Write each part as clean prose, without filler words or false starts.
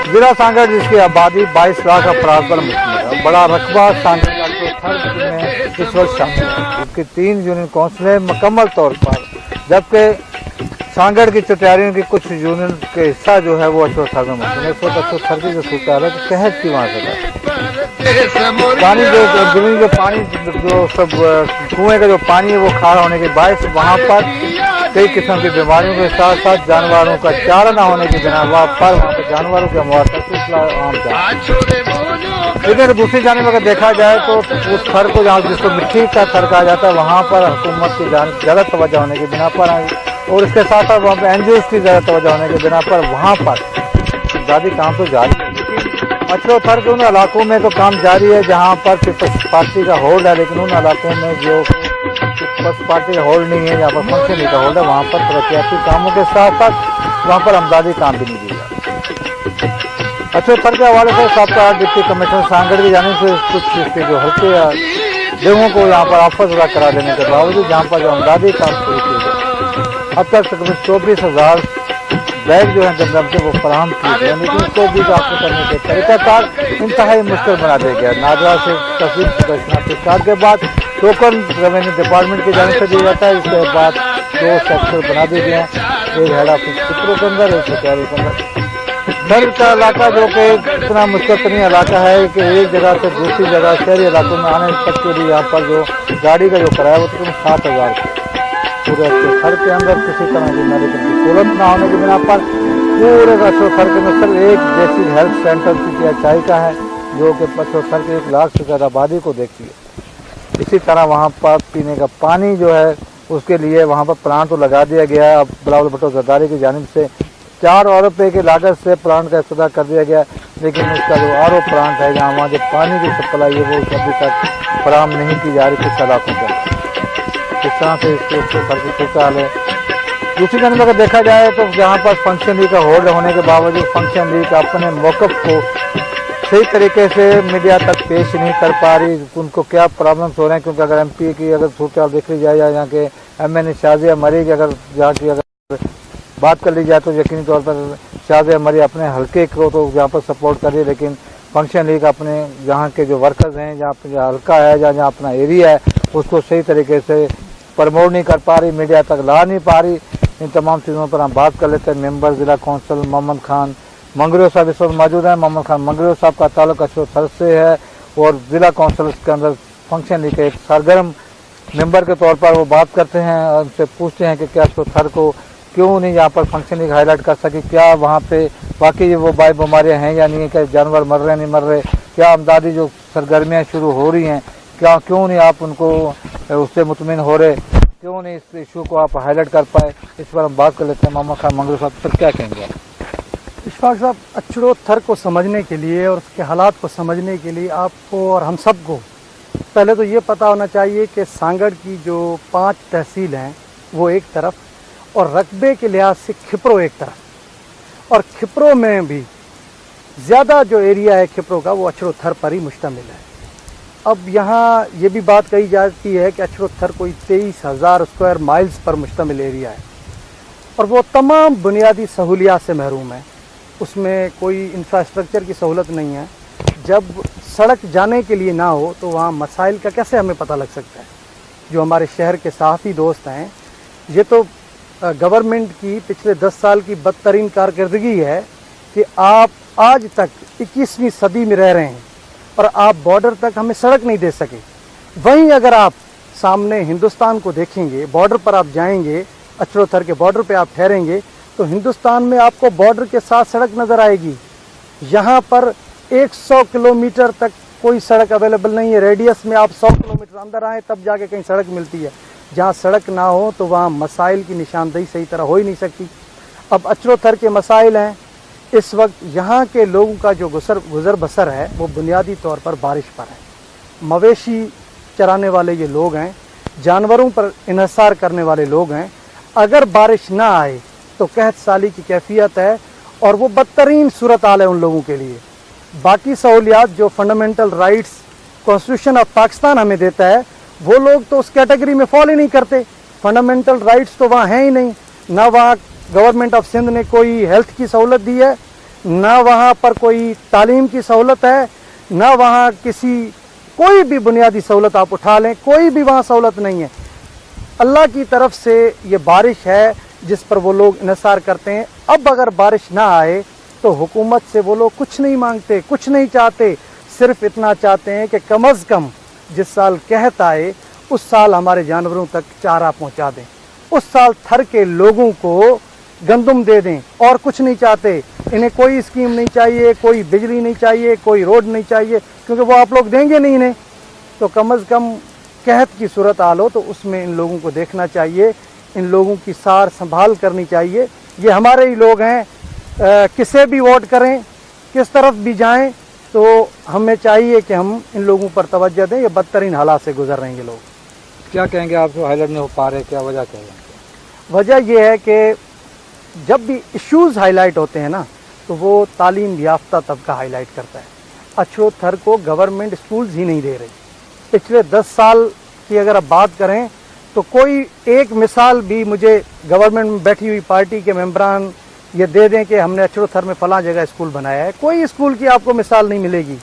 जिला सांगड़ जिसकी आबादी 22 लाख अफराद पर मुश्तमिल है। बड़ा रकबा सांगड़ का में इस वक्त शामिल है, जिसकी 3 यूनियन काउंसिलें मुकम्मल तौर पर, जबकि सांगड़ की चटियारियों की कुछ यूनियन के हिस्सा जो है वो अछोथर में मुश्तमिल है। इस वक्त अछोथर की जो सूरत हाल है कि कहत की वहाँ से पानी जो जमीन जो पानी जो सब कुएं का जो पानी है वो खारा होने के बायस वहाँ पर कई किस्म की बीमारियों के साथ साथ जानवरों का चारा न होने की बिना पर वहाँ पर जानवरों के मौत का सिलसिला आम था। लेकिन दूसरी जानिब अगर देखा जाए तो उस थर को जहाँ जिसको मिट्टी का थर कहा जाता है वहाँ पर हुकूमत की ज़्यादा तवज्जो होने की बिना पर और इसके साथ साथ वहाँ पर एनजीओ की ज़्यादा तवज्जो होने की बिना पर वहाँ पर ज़्यादा काम तो जारी है। अछरो थर के उन इलाकों में तो काम जारी है जहाँ पर पीपल्स पार्टी का होल्ड है, लेकिन उन इलाकों में जो पीपल्स पार्टी का होल्ड नहीं है, जहाँ पर फंक्शन का होल्ड है, वहाँ पर तरक्याती कामों के साथ साथ वहाँ पर अमदादी काम भी नहीं दिया जाता। अछरो थर के हवाले से साबका डिप्टी कमिश्नर सांगड़ की जानिब से कुछ इसके जो हल्के जगहों को यहाँ पर आफत अदा करा देने के बावजूद जहाँ पर जो अमदादी काम शुरू किए गए, अब तक तकरीबन 24,000 बैग जो है जमजम के वो फराहम किए गए, लेकिन इसको भी हासिल करने के तरीकाकार इंतहाई मुश्किल बना दिया गया। नादरा से तहसील शनाख्ती कार्ड के बाद टोकन रेवेन्यू डिपार्टमेंट की जानिब से दिया जाता है। इसके बाद 2 सेक्टर बना दिए गए हैं, एक हेड ऑफिस चित्रों के अंदर, एक चटियारी के अंदर। दर का इलाका जो कि इतना मुश्किल तरीन इलाका है कि एक जगह से दूसरी जगह शहरी इलाकों में आने तक के लिए यहाँ पर जो गाड़ी का जो किराया वो तकरीबन 7,000 पूरे थर के अंदर किसी तरह की मेडिकल की सहूलत न होने की बिना पर पूरे अछरो थर के में सिर्फ एक बेसिक हेल्थ सेंटर CPHI का है जो कि अछरो थर के 1 लाख से ज़्यादा आबादी को देखती है। इसी तरह वहाँ पर पीने का पानी जो है उसके लिए वहाँ पर प्लांट तो लगा दिया गया है। अब बिलावल भुट्टो जरदारी की जानिब से 4 अरब रुपये की लागत से प्लांट का इफ्तिताह कर दिया गया, लेकिन उसका जो RO प्लांट है जहाँ वहाँ जो पानी की सप्लाई है वो अभी तक फराहम नहीं की जा रही कुछ इलाकों के अंदर। इस तरह से इसके ऊपर की सूरत हाल है। दूसरी जानब अगर देखा जाए तो जहाँ पर फंक्शन लीग का होल्ड होने के बावजूद फंक्शन लीग अपने मौक़िफ़ को सही तरीके से मीडिया तक पेश नहीं कर पा रही, उनको क्या प्रॉब्लम्स हो रहे हैं। क्योंकि अगर MP की अगर सूरत हाल देख ली जाए या यहाँ के MN शाज़िया मरी की अगर जहाँ की अगर बात कर ली जाए तो यकीनी तौर पर शाज़िया मरी अपने हल्के को तो यहाँ पर सपोर्ट कर रही है, लेकिन फंक्शन लीग अपने जहाँ के जो वर्कर्स हैं, जहाँ पर जो हल्का है, जहाँ अपना एरिया है, उसको सही तरीके से प्रमोट नहीं कर पा रही, मीडिया तक ला नहीं पा रही। इन तमाम चीज़ों पर हम बात कर लेते हैं। मेंबर ज़िला कौंसिल मोहम्मद खान मंगरियो साहब इस वक्त मौजूद हैं। मोहम्मद खान मंगरियो साहब का ताल्लुक अछरो थर से है और ज़िला कौंसिल के अंदर फंक्शन लीग के एक सरगर्म मेंबर के तौर पर वो बात करते हैं और उनसे पूछते हैं कि क्या अछरो थर को क्यों नहीं यहाँ पर फंक्शन लीग हाईलाइट कर सकी, क्या वहाँ पे वाकई वो बीमारियाँ हैं या नहीं है, क्या जानवर मर रहे नहीं मर रहे, क्या अमदादी जो सरगर्मियाँ शुरू हो रही हैं क्या क्यों नहीं आप उनको उससे मुतमिन हो रहे, क्यों नहीं इस इशू को आप हाईलाइट कर पाए। इस पर हम बात कर लेते हैं। मोहम्मद खान मंगरू साहब सर क्या कहेंगे आप? इशफाक साहब, अछरो थर को समझने के लिए और उसके हालात को समझने के लिए आपको और हम सबको पहले तो ये पता होना चाहिए कि सांगड़ की जो 5 तहसील हैं वो एक तरफ और रकबे के लिहाज से खिपरो एक तरफ, और खिपरो में भी ज़्यादा जो एरिया है खिपरो का वो अछरो थर पर ही मुश्तमिल है। अब यहाँ ये भी बात कही जाती है कि अछरो थर कोई 23,000 स्क्वायर माइल्स पर मुश्तमिल एरिया है और वो तमाम बुनियादी सहूलियात से महरूम है। उसमें कोई इंफ्रास्ट्रक्चर की सहूलत नहीं है। जब सड़क जाने के लिए ना हो तो वहाँ मसाइल का कैसे हमें पता लग सकता है। जो हमारे शहर के सहाफ़ी दोस्त हैं, ये तो गवर्नमेंट की पिछले 10 साल की बदतरीन कारकर्दगी है कि आप आज तक 21वीं सदी में रह रहे हैं और आप बॉर्डर तक हमें सड़क नहीं दे सके। वहीं अगर आप सामने हिंदुस्तान को देखेंगे, बॉर्डर पर आप जाएंगे, अछरो थर के बॉर्डर पे आप ठहरेंगे तो हिंदुस्तान में आपको बॉर्डर के साथ सड़क नज़र आएगी। यहाँ पर 100 किलोमीटर तक कोई सड़क अवेलेबल नहीं है। रेडियस में आप 100 किलोमीटर अंदर आएँ तब जाके कहीं सड़क मिलती है। जहाँ सड़क ना हो तो वहाँ मसाइल की निशानदेही सही तरह हो ही नहीं सकती। अब अछरो थर के मसाइल हैं, इस वक्त यहाँ के लोगों का जो गुज़र बसर है वो बुनियादी तौर पर बारिश पर है। मवेशी चराने वाले ये लोग हैं, जानवरों पर इन्हसार करने वाले लोग हैं। अगर बारिश ना आए तो कहत साली की कैफियत है और वो बदतरीन सूरत हाल है उन लोगों के लिए। बाकी सहूलियात जो fundamental rights constitution of Pakistan हमें देता है वो लोग तो उस कैटेगरी में फॉलो ही नहीं करते। फंडामेंटल राइट्स तो वहाँ हैं ही नहीं। ना वहाँ गवर्नमेंट ऑफ सिंध ने कोई हेल्थ की सहूलत दी है, ना वहाँ पर कोई तालीम की सहूलत है, ना वहाँ कोई भी बुनियादी सहूलत आप उठा लें, कोई भी वहाँ सहूलत नहीं है। अल्लाह की तरफ से ये बारिश है जिस पर वो लोग इंतज़ार करते हैं। अब अगर बारिश ना आए तो हुकूमत से वो लोग कुछ नहीं मांगते, कुछ नहीं चाहते, सिर्फ इतना चाहते हैं कि कम अज़ कम जिस साल कहत आए उस साल हमारे जानवरों तक चारा पहुंचा दें, उस साल थर के लोगों को गंदम दे दें, और कुछ नहीं चाहते। इन्हें कोई स्कीम नहीं चाहिए, कोई बिजली नहीं चाहिए, कोई रोड नहीं चाहिए, क्योंकि वो आप लोग देंगे नहीं इन्हें। तो कम अज़ कम कहत की सूरत हाल हो तो उसमें इन लोगों को देखना चाहिए, इन लोगों की सार संभाल करनी चाहिए। ये हमारे ही लोग हैं, किसे भी वोट करें, किस तरफ भी जाएं, तो हमें चाहिए कि हम इन लोगों पर तवज्जो दें। ये बदतरीन हालात से गुजर रहे हैं ये लोग। क्या कहेंगे आप, जो हाईलाइट नहीं हो पा रहे, क्या वजह क्या है? वजह यह है कि जब भी इश्यूज़ हाईलाइट होते हैं ना तो वो तालीम याफ्ता तबका हाईलाइट करता है। अछड़ो थर को गवर्नमेंट स्कूल्स ही नहीं दे रही। पिछले 10 साल की अगर आप बात करें तो कोई एक मिसाल भी मुझे गवर्नमेंट में बैठी हुई पार्टी के मेंबरान ये दे दें कि हमने अछड़ो थर में फलां जगह स्कूल बनाया है, कोई स्कूल की आपको मिसाल नहीं मिलेगी।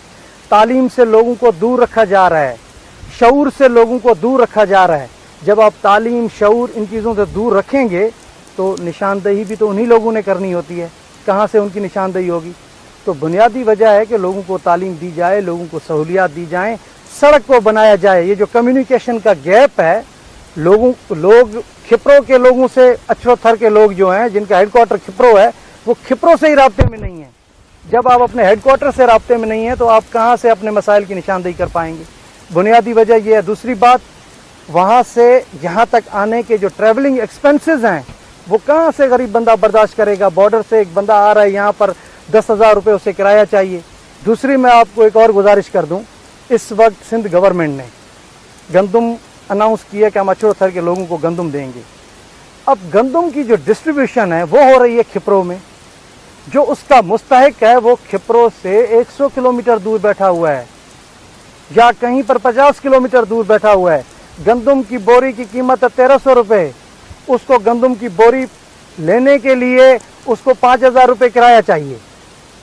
तालीम से लोगों को दूर रखा जा रहा है, शऊर से लोगों को दूर रखा जा रहा है। जब आप तालीम, शऊर, इन चीज़ों से दूर रखेंगे तो निशानदेही भी तो उन्हीं लोगों ने करनी होती है। कहाँ से उनकी निशानदेही होगी? तो बुनियादी वजह है कि लोगों को तालीम दी जाए, लोगों को सहूलियात दी जाएं, सड़क को बनाया जाए। ये जो कम्युनिकेशन का गैप है, लोग खिपरो के लोगों से, अछड़ो थर के लोग जो हैं जिनका हेडक्वार्टर खिपरो है, वो खिपरो से ही राब्ते में नहीं है। जब आप अपने हेडक्वार्टर से राब्ते में नहीं है तो आप कहाँ से अपने मसाइल की निशानदेही कर पाएंगे? बुनियादी वजह यह है। दूसरी बात, वहाँ से यहाँ तक आने के जो ट्रैवलिंग एक्सपेंसेस हैं वो कहाँ से गरीब बंदा बर्दाश्त करेगा? बॉर्डर से एक बंदा आ रहा है यहाँ पर, 10,000 रुपये उसे किराया चाहिए। दूसरी, मैं आपको एक और गुजारिश कर दूँ, इस वक्त सिंध गवर्नमेंट ने गंदम अनाउंस किया कि हम अछड़ो थर के लोगों को गंदम देंगे। अब गंदम की जो डिस्ट्रीब्यूशन है वो हो रही है खिपरो में। जो उसका मुस्तहिक है वो खिपरो से 100 किलोमीटर दूर बैठा हुआ है या कहीं पर 50 किलोमीटर दूर बैठा हुआ है। गंदम की बोरी की कीमत है 1300 रुपये। उसको गंदम की बोरी लेने के लिए उसको 5,000 रुपये किराया चाहिए।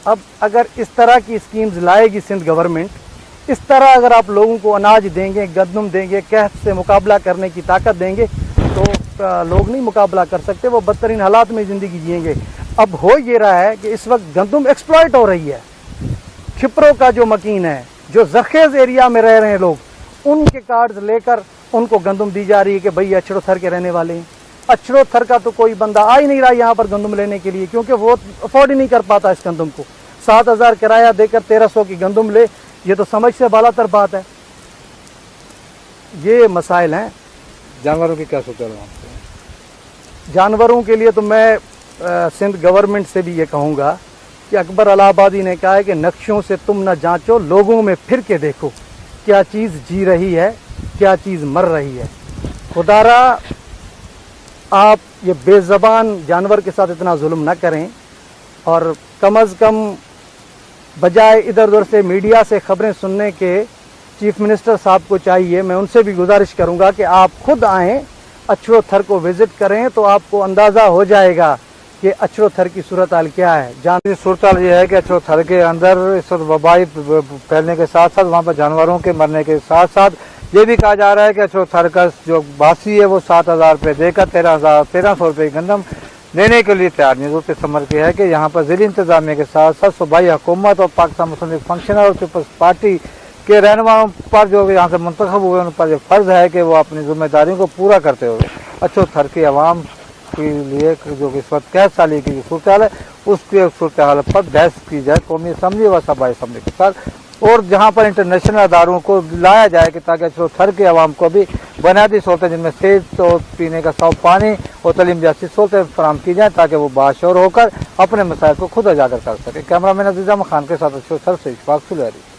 अब अगर इस तरह की स्कीम्स लाएगी सिंध गवर्नमेंट, इस तरह अगर आप लोगों को अनाज देंगे, गंदम देंगे, कहत से मुकाबला करने की ताकत देंगे तो लोग नहीं मुकाबला कर सकते, वो बदतरीन हालात में ज़िंदगी जिएंगे। अब हो ये रहा है कि इस वक्त गंदम एक्सप्लॉइट हो रही है। खिपरो का जो मकीन है, जो जरखेज़ एरिया में रह रहे हैं लोग, उनके कार्ड्स लेकर उनको गंदम दी जा रही है कि भाई अछड़ो थर के रहने वाले हैं। अछड़ो थर का तो कोई बंदा आ ही नहीं रहा यहाँ पर गंदम लेने के लिए, क्योंकि वो अफोर्ड ही नहीं कर पाता इस गंदम को। 7,000 किराया देकर 1,300 की गंदम ले, ये तो समझ से बालातर बात है। ये मसाइल हैं। जानवरों की क्या सोच रहे हैं? जानवरों के लिए तो मैं सिंध गवर्नमेंट से भी ये कहूँगा कि अकबर इलाहाबादी ने कहा है कि नक्शों से तुम न जांचो, लोगों में फिर के देखो क्या चीज़ जी रही है, क्या चीज़ मर रही है। खुदारा आप ये बेज़बान जानवर के साथ इतना जुल्म न करें, और कम अज़ कम बजाय इधर उधर से मीडिया से ख़बरें सुनने के चीफ मिनिस्टर साहब को चाहिए, मैं उनसे भी गुजारिश करूंगा कि आप खुद आएँ, अछड़ो थर को विज़िट करें तो आपको अंदाज़ा हो जाएगा कि अछड़ो थर की सूरत हाल क्या है। सूरत हाल ये है कि अछड़ो थर के अंदर इस वक्त वबाई फैलने के साथ साथ वहाँ पर जानवरों के मरने के साथ साथ ये भी कहा जा रहा है कि अछड़ो थर का जो बासी है वो 7,000 रुपये देकर 1,300 रुपये की गंदम देने के लिए तैयार नहीं। जरूरत समझ के है कि यहाँ पर ज़िली इंतजामिया के साथ साथ सूबाई हुकूमत और पाकिस्तान मुस्लिम लीग फंक्शनर और पीपल्स पार्टी के रहनुमाओं पर जो यहाँ से मुंतखब हुए उन पर ये फ़र्ज़ है कि वो अपनी जिम्मेदारियों को पूरा करते हुए अछड़ो थर की आवाम के लिए जो कि इस वक्त 1 साल की सूरत हाल है उसकी सूरत हाल पर बहस की जाए कौमी असम्बली व सूबाई असम्बली के साथ, और जहाँ पर इंटरनेशनल अदारों को लाया जाए कि ताकि अछड़ो थर के आवाम को भी बुनियादी सहूलतें जिनमें सेहत और पीने का साफ पानी और तलीम जैसी सहूलतें फराहम की जाएँ ताकि वो बाशऊर होकर अपने मसाइल को खुद उजागर कर सके। कैमरा मैन अजीज़ अहमद खान के साथ अछड़ो थर से इशफाक सुलहरी।